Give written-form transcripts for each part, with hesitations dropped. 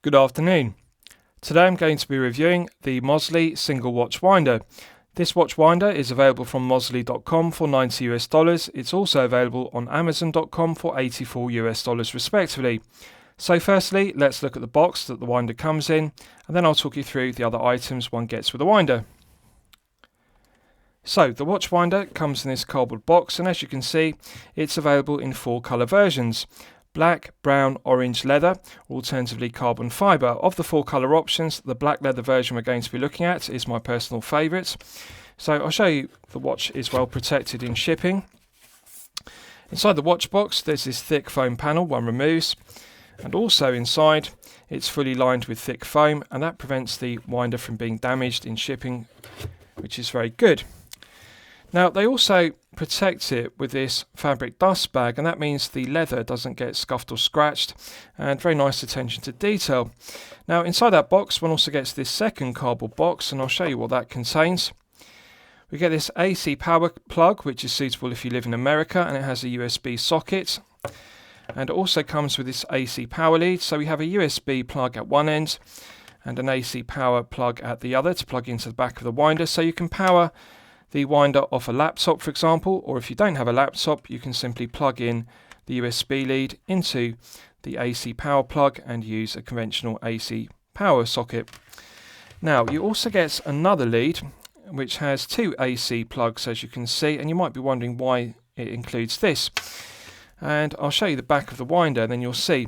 Good afternoon. Today I'm going to be reviewing the Mozsly single watch winder. This watch winder is available from Mozsly.com for $90. It's also available on Amazon.com for $84 respectively. So firstly, let's look at the box that the winder comes in, and then I'll talk you through the other items one gets with the winder. So the watch winder comes in this cardboard box, and as you can see, it's available in 4 colour versions: black, brown, orange leather, or alternatively carbon fibre. Of the 4 colour options, the black leather version we're going to be looking at is my personal favourite. So I'll show you the watch is well protected in shipping. Inside the watch box there's this thick foam panel one removes, and also inside it's fully lined with thick foam, and that prevents the winder from being damaged in shipping, which is very good. Now they also protect it with this fabric dust bag, and that means the leather doesn't get scuffed or scratched, and very nice attention to detail. Now inside that box one also gets this second cardboard box, and I'll show you what that contains. We get this AC power plug, which is suitable if you live in America, and it has a USB socket, and it also comes with this AC power lead. So we have a USB plug at one end and an AC power plug at the other to plug into the back of the winder, so you can power the winder off a laptop, for example, or if you don't have a laptop you can simply plug in the USB lead into the AC power plug and use a conventional AC power socket. Now you also get another lead which has 2 AC plugs, as you can see, and you might be wondering why it includes this, and I'll show you the back of the winder and then you'll see.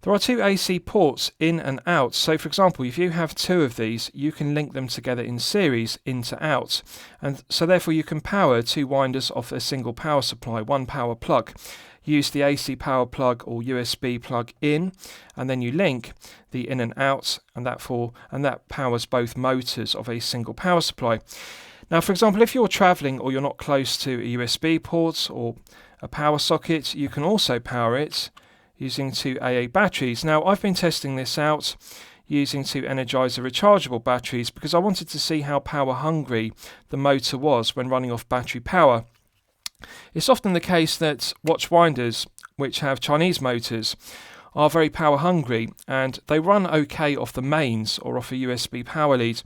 There are 2 AC ports in and out, so for example if you have 2 of these you can link them together in series in to out, and so therefore you can power 2 winders off a single power supply, one power plug. Use the AC power plug or USB plug in, and then you link the in and out, and that powers both motors of a single power supply. Now for example if you're travelling or you're not close to a USB port or a power socket, you can also power it using 2 AA batteries. Now I've been testing this out using 2 Energizer rechargeable batteries because I wanted to see how power hungry the motor was when running off battery power. It's often the case that watch winders which have Chinese motors are very power hungry, and they run okay off the mains or off a USB power lead,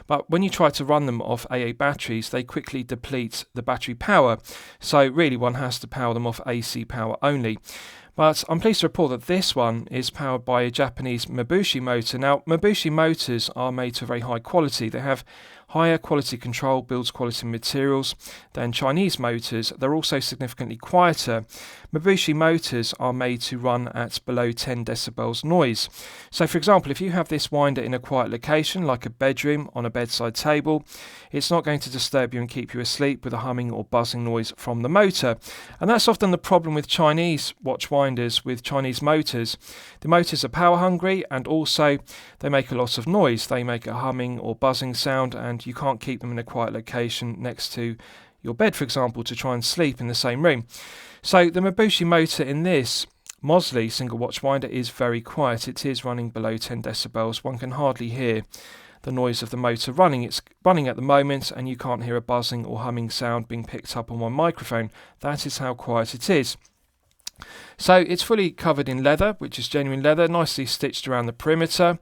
but when you try to run them off AA batteries they quickly deplete the battery power, so really one has to power them off AC power only. But I'm pleased to report that this one is powered by a Japanese Mozsly motor. Now Mozsly motors are made to very high quality. They have higher quality control, builds quality materials than Chinese motors. They're also significantly quieter. Mozsly motors are made to run at below 10 decibels noise. So for example, if you have this winder in a quiet location like a bedroom on a bedside table, it's not going to disturb you and keep you asleep with a humming or buzzing noise from the motor. And that's often the problem with Chinese watch winders with Chinese motors. The motors are power hungry, and also they make a lot of noise. They make a humming or buzzing sound, and you can't keep them in a quiet location next to your bed, for example, to try and sleep in the same room. So the Mozsly motor in this Mozsly single watch winder is very quiet. It is running below 10 decibels. One can hardly hear the noise of the motor running. It's running at the moment, and you can't hear a buzzing or humming sound being picked up on one microphone. That is how quiet it is. So it's fully covered in leather, which is genuine leather, nicely stitched around the perimeter,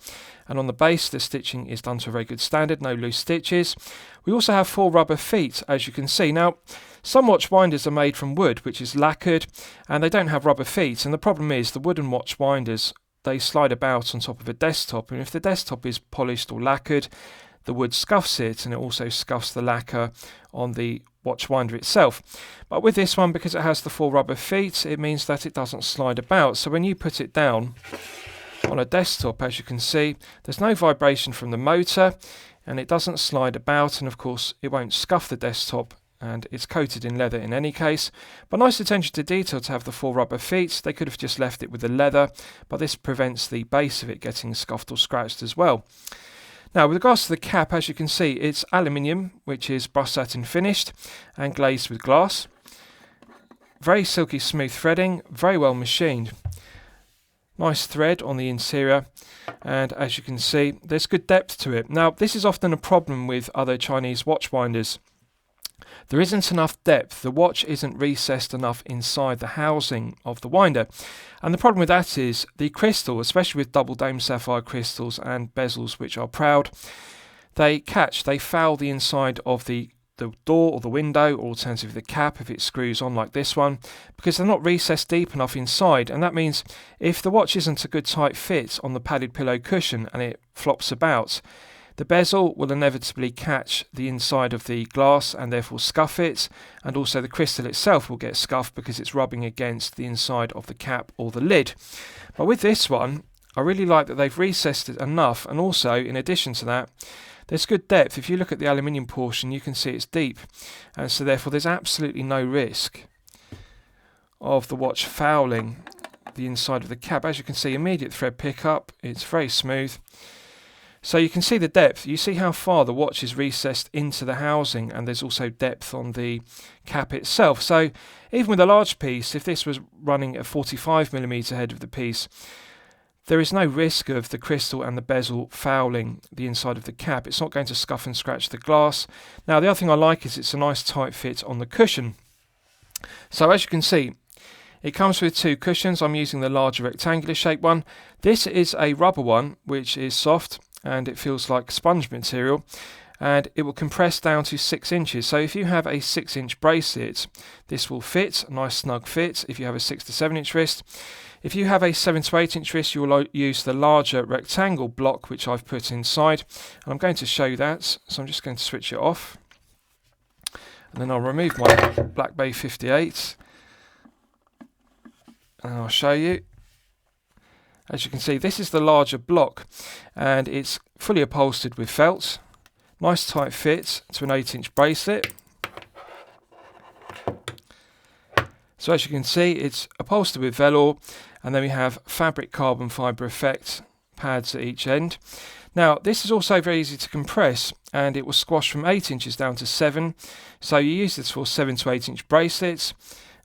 and on the base the stitching is done to a very good standard, no loose stitches. We also have 4 rubber feet, as you can see. Now some watch winders are made from wood, which is lacquered, and they don't have rubber feet, and the problem is the wooden watch winders, they slide about on top of a desktop, and if the desktop is polished or lacquered, the wood scuffs it, and it also scuffs the lacquer on the watch winder itself. But with this one, because it has the 4 rubber feet, it means that it doesn't slide about. So when you put it down on a desktop, as you can see, there's no vibration from the motor, and it doesn't slide about, and of course it won't scuff the desktop, and it's coated in leather in any case. But nice attention to detail to have the 4 rubber feet. They could have just left it with the leather, but this prevents the base of it getting scuffed or scratched as well. Now with regards to the cap, as you can see, it's aluminium, which is brushed satin finished and glazed with glass. Very silky smooth threading, very well machined. Nice thread on the interior, and as you can see there's good depth to it. Now this is often a problem with other Chinese watch winders. There isn't enough depth. The watch isn't recessed enough inside the housing of the winder. And the problem with that is the crystal, especially with double dome sapphire crystals and bezels which are proud, they foul the inside of the door or the window, or alternatively the cap if it screws on like this one, because they're not recessed deep enough inside. And that means if the watch isn't a good tight fit on the padded pillow cushion and it flops about, the bezel will inevitably catch the inside of the glass and therefore scuff it, and also the crystal itself will get scuffed because it's rubbing against the inside of the cap or the lid. But with this one, I really like that they've recessed it enough, and also in addition to that, there's good depth. If you look at the aluminium portion, you can see it's deep, and so therefore there's absolutely no risk of the watch fouling the inside of the cap. As you can see, immediate thread pickup, it's very smooth. So you can see the depth. You see how far the watch is recessed into the housing, and there's also depth on the cap itself. So even with a large piece, if this was running a 45mm head of the piece, there is no risk of the crystal and the bezel fouling the inside of the cap. It's not going to scuff and scratch the glass. Now the other thing I like is it's a nice tight fit on the cushion. So as you can see, it comes with two cushions. I'm using the larger rectangular shaped one. This is a rubber one which is soft and it feels like sponge material, and it will compress down to 6 inches. So if you have a 6-inch bracelet, this will fit, a nice snug fit if you have a 6 to 7 inch wrist. If you have a 7 to 8 inch wrist, you will use the larger rectangle block which I've put inside, and I'm going to show you that. So I'm just going to switch it off, and then I'll remove my Black Bay 58 and I'll show you. As you can see, this is the larger block, and it's fully upholstered with felt. Nice tight fit to an 8-inch bracelet. So as you can see, it's upholstered with velour, and then we have fabric carbon fibre effect pads at each end. Now this is also very easy to compress, and it will squash from 8 inches down to 7. So you use this for 7 to 8 inch bracelets,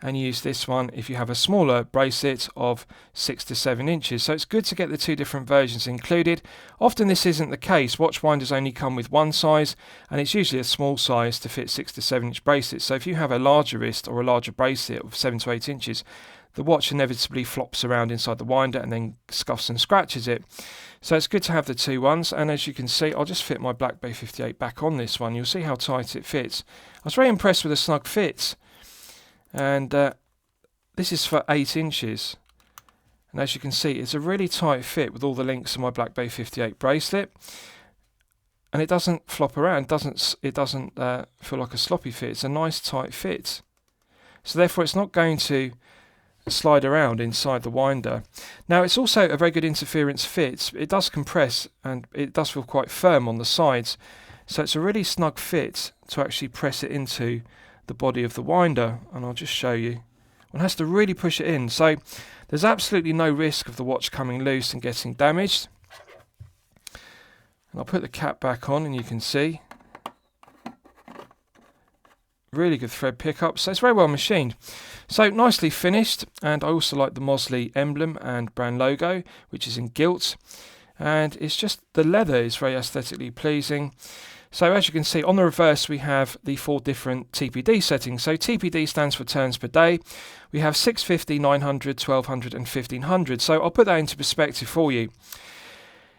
and use this one if you have a smaller bracelet of 6 to 7 inches. So it's good to get the two different versions included. Often this isn't the case. Watch winders only come with one size, and it's usually a small size to fit 6 to 7 inch bracelets. So if you have a larger wrist or a larger bracelet of 7 to 8 inches, the watch inevitably flops around inside the winder and then scuffs and scratches it. So it's good to have the two ones, and as you can see, I'll just fit my Black Bay 58 back on this one. You'll see how tight it fits. I was very impressed with the snug fit. And this is for 8 inches, and as you can see, it's a really tight fit with all the links of my Black Bay 58 bracelet, and it doesn't flop around. It doesn't feel like a sloppy fit. It's a nice tight fit, so therefore it's not going to slide around inside the winder. Now it's also a very good interference fit. It does compress and it does feel quite firm on the sides, so it's a really snug fit to actually press it into the body of the winder, and I'll just show you. One has to really push it in, so there's absolutely no risk of the watch coming loose and getting damaged. And I'll put the cap back on, and you can see really good thread pickup, so it's very well machined. So nicely finished, and I also like the Mozsly emblem and brand logo, which is in gilt, and it's just the leather is very aesthetically pleasing. So as you can see, on the reverse we have the 4 different TPD settings. So TPD stands for turns per day. We have 650, 900, 1200 and 1500. So I'll put that into perspective for you.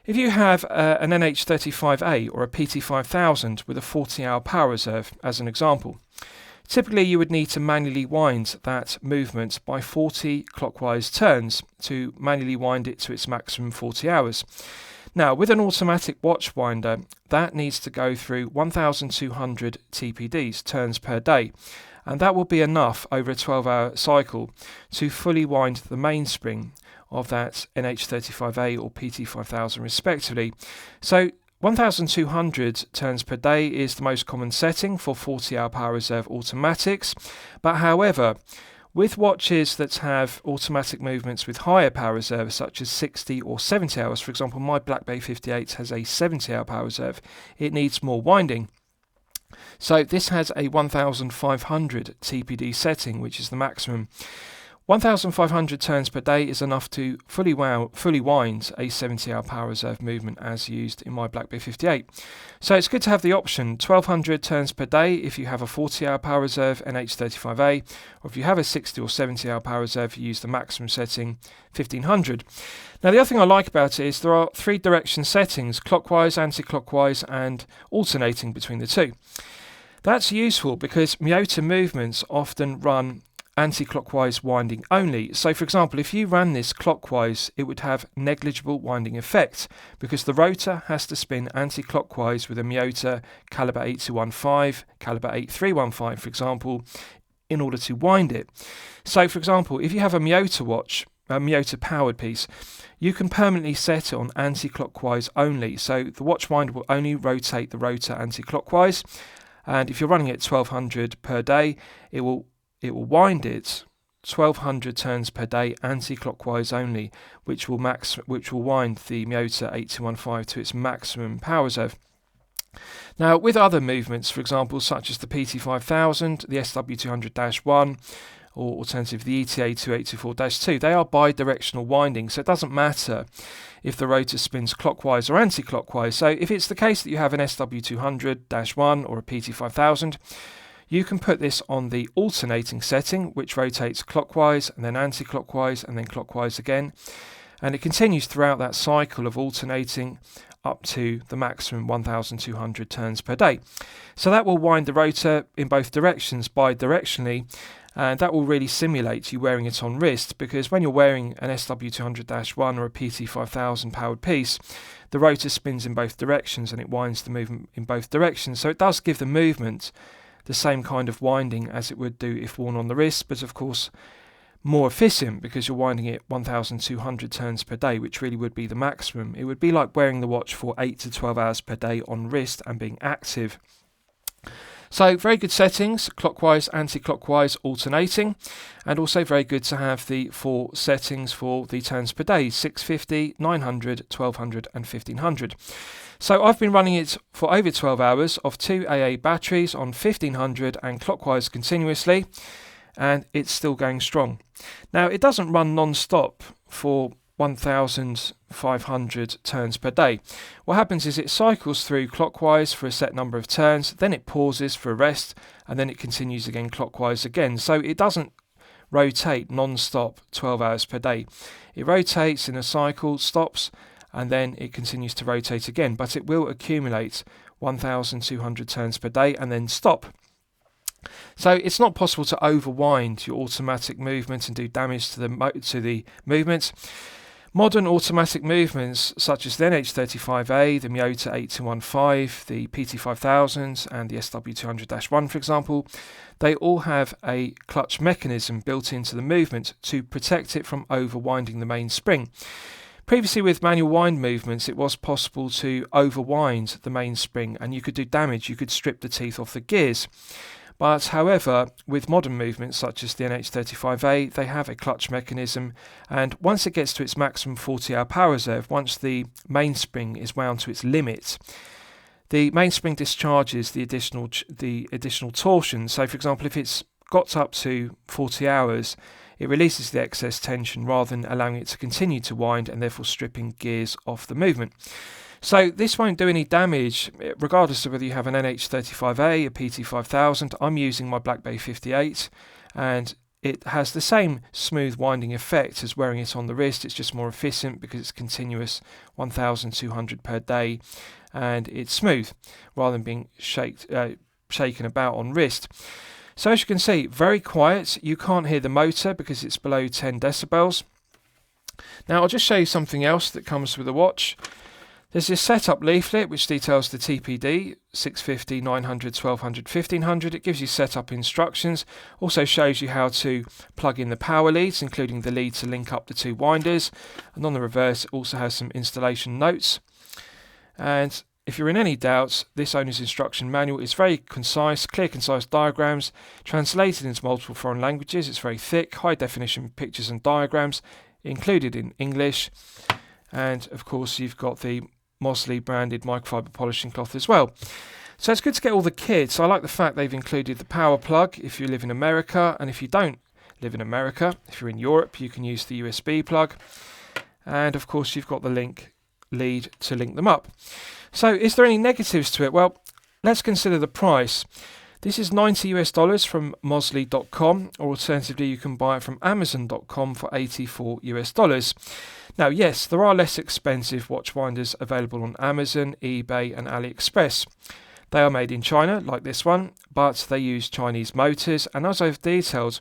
If you have an NH35A or a PT5000 with a 40-hour power reserve, as an example, typically you would need to manually wind that movement by 40 clockwise turns to manually wind it to its maximum 40 hours. Now, with an automatic watch winder, that needs to go through 1,200 TPDs, turns per day, and that will be enough over a 12-hour cycle to fully wind the mainspring of that NH35A or PT5000 respectively. So 1,200 turns per day is the most common setting for 40-hour power reserve automatics, but however, with watches that have automatic movements with higher power reserve, such as 60 or 70 hours, for example, my Black Bay 58 has a 70-hour power reserve, it needs more winding. So this has a 1,500 TPD setting, which is the maximum. 1,500 turns per day is enough to fully wind a 70-hour power reserve movement as used in my Black Bay 58. So it's good to have the option 1,200 turns per day if you have a 40-hour power reserve NH35A, or if you have a 60 or 70-hour power reserve, you use the maximum setting 1,500. Now the other thing I like about it is there are 3 direction settings: clockwise, anti-clockwise and alternating between the two. That's useful because Miyota movements often run anti-clockwise winding only. So for example, if you ran this clockwise, it would have negligible winding effect because the rotor has to spin anti-clockwise with a Miyota caliber 8215, caliber 8315 for example, in order to wind it. So for example, if you have a Miyota watch, a Miyota powered piece, you can permanently set it on anti-clockwise only. So the watch winder will only rotate the rotor anti-clockwise, and if you're running it 1,200 per day, it will wind it 1,200 turns per day anti-clockwise only, which will wind the Miyota 8215 to its maximum power reserve. Now, with other movements, for example, such as the PT5000, the SW200-1, or alternatively the ETA 2824-2, they are bi-directional winding, so it doesn't matter if the rotor spins clockwise or anti-clockwise. So if it's the case that you have an SW200-1 or a PT5000, you can put this on the alternating setting, which rotates clockwise and then anti-clockwise and then clockwise again, and it continues throughout that cycle of alternating up to the maximum 1,200 turns per day. So that will wind the rotor in both directions bi-directionally, and that will really simulate you wearing it on wrist, because when you're wearing an SW200-1 or a PT5000 powered piece, the rotor spins in both directions and it winds the movement in both directions. So it does give the movement the same kind of winding as it would do if worn on the wrist, but of course more efficient because you're winding it 1,200 turns per day, which really would be the maximum. It would be like wearing the watch for 8 to 12 hours per day on wrist and being active. So very good settings, clockwise, anti-clockwise, alternating, and also very good to have the 4 settings for the turns per day: 650, 900, 1,200 and 1,500. So I've been running it for over 12 hours off 2 AA batteries on 1,500 and clockwise continuously, and it's still going strong. Now it doesn't run non-stop for 1,500 turns per day. What happens is it cycles through clockwise for a set number of turns, then it pauses for a rest, and then it continues again clockwise again. So it doesn't rotate non-stop 12 hours per day. It rotates in a cycle, stops, and then it continues to rotate again, but it will accumulate 1,200 turns per day and then stop. So it's not possible to overwind your automatic movement and do damage to the movement. Modern automatic movements such as the NH35A, the Miyota 8215, the PT5000 and the SW200-1 for example, they all have a clutch mechanism built into the movement to protect it from overwinding the mainspring. Previously with manual wind movements it was possible to overwind the mainspring and you could do damage, you could strip the teeth off the gears. But however, with modern movements such as the NH35A, they have a clutch mechanism, and once it gets to its maximum 40-hour power reserve, once the mainspring is wound to its limit, the mainspring discharges the additional torsion. So for example, if it's got up to 40 hours, it releases the excess tension rather than allowing it to continue to wind and therefore stripping gears off the movement. So this won't do any damage regardless of whether you have an NH35A, a PT5000. I'm using my Black Bay 58 and it has the same smooth winding effect as wearing it on the wrist. It's just more efficient because it's continuous 1,200 per day and it's smooth rather than being shaken about on wrist. So as you can see, very quiet. You can't hear the motor because it's below 10 decibels. Now I'll just show you something else that comes with the watch. There's this setup leaflet which details the TPD, 650, 900, 1200, 1500. It gives you setup instructions, also shows you how to plug in the power leads, including the lead to link up the 2 winders. And on the reverse it also has some installation notes. And if you're in any doubts, this owner's instruction manual is very concise, clear, concise diagrams, translated into multiple foreign languages. It's very thick, high definition pictures and diagrams, included in English. And of course you've got the Mozsly branded microfiber polishing cloth as well. So it's good to get all the kits. I like the fact they've included the power plug if you live in America, and if you don't live in America. If you're in Europe, you can use the USB plug. And of course, you've got the lead to link them up. So is there any negatives to it? Well, let's consider the price. This is $90 from Mozsly.com, or alternatively you can buy it from Amazon.com for $84. Now, yes, there are less expensive watch winders available on Amazon, eBay and AliExpress. They are made in China, like this one, but they use Chinese motors, and as I've detailed,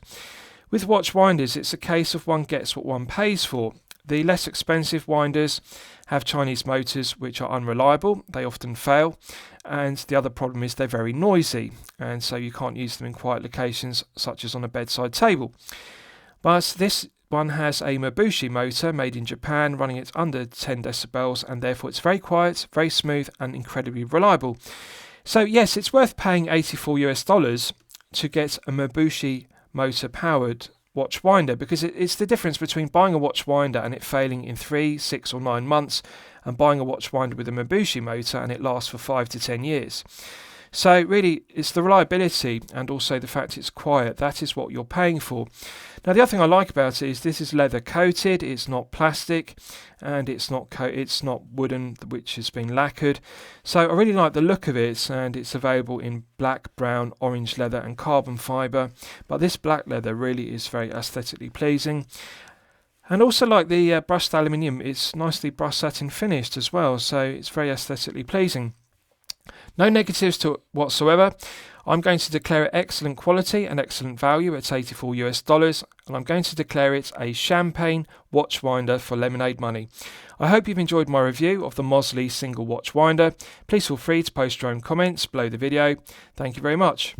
with watch winders it's a case of one gets what one pays for. The less expensive winders have Chinese motors which are unreliable, they often fail, and the other problem is they're very noisy, and so you can't use them in quiet locations such as on a bedside table. But this one has a Mozsly motor made in Japan, running at under 10 decibels, and therefore it's very quiet, very smooth and incredibly reliable. So yes, it's worth paying $84 to get a Mozsly motor powered watch winder, because it's the difference between buying a watch winder and it failing in 3, 6 or 9 months, and buying a watch winder with a Mozsly motor and it lasts for 5 to 10 years. So really, it's the reliability and also the fact it's quiet. That is what you're paying for. Now, the other thing I like about it is this is leather coated. It's not plastic, and it's not wooden, which has been lacquered. So I really like the look of it, and it's available in black, brown, orange leather, and carbon fibre. But this black leather really is very aesthetically pleasing. And also, like the brushed aluminium, it's nicely brushed satin finished as well. So it's very aesthetically pleasing. No negatives to it whatsoever. I'm going to declare it excellent quality and excellent value at $84, and I'm going to declare it a champagne watch winder for lemonade money. I hope you've enjoyed my review of the Mozsly single watch winder. Please feel free to post your own comments below the video. Thank you very much.